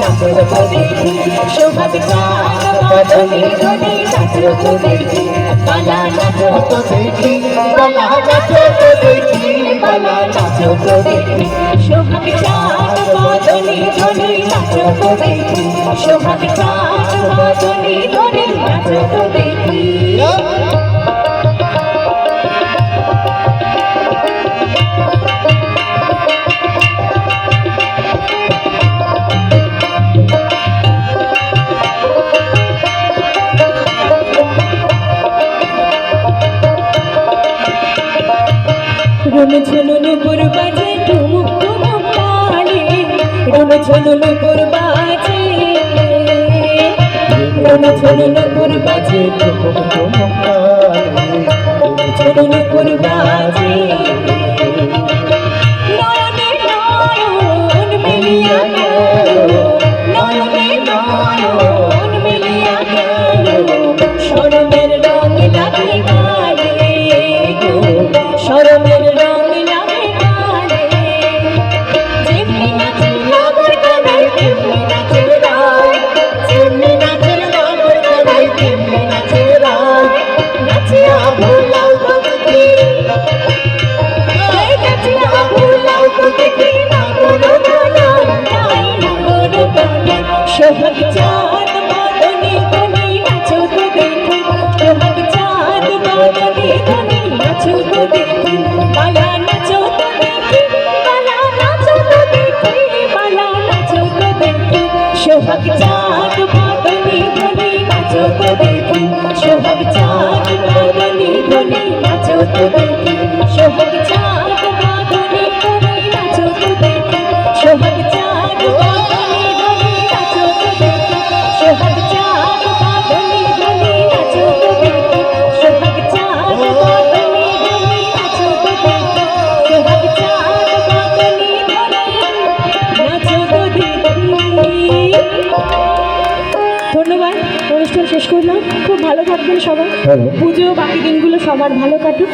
নাচো তো দেখি সোহাগ চাঁদ বদনে ধনে নাচো তো দেখি বালা নাচো তো দেখি বালা নাচো তো দেখি বালা নাচো তো দেখি সোহাগ চাঁদ বদনে ধনে নাচো তো দেখি সোহাগ চাঁদ বদনে ধনে নাচো তো দেখি রুম ঝুনুন পুরবাজে টুমুক টুমুক তালে রুম ঝুনুন পুরবাজে রুম ঝুনুন পুরবাজে টুমুক টুমুক তালে রুম ঝুনুন পুরবাজে নয়নে নয়ন মিলিয়া গেল নয়নে নয়ন মিলিয়া গেল শরমের রং লাগে গায়ে গো শরমের সোহাগ চাঁদ বদনে ধনে নাচো তো দেখি সোহাগ চাঁদ বদনে ধনে নাচো তো দেখি বালা নাচো তো দেখি বালা নাচো তো দেখি বালা নাচো তো দেখি সোহাগ চাঁদ বদনে ধনে নাচো তো দেখি সোহাগ চাঁদ বদনে ধনে নাচো তো দেখি সোহাগ চাঁদ বদনে ধনে নাচো তো দেখি সোহাগ চাঁদ বদনে ধনে নাচো তো দেখি সোহাগ চাঁদ বদনে ধনে নাচো তো দেখি সোহাগ চাঁদ বদনে ধনে নাচো তো দেখি সোহাগ চাঁদ বদনে ধনে নাচো তো দেখি। ধন্যবাদ, অনুষ্ঠান শেষ করলাম। খুব ভালো থাকবেন সবাই, পুজো বাকি দিনগুলো সবার ভালো কাটুক।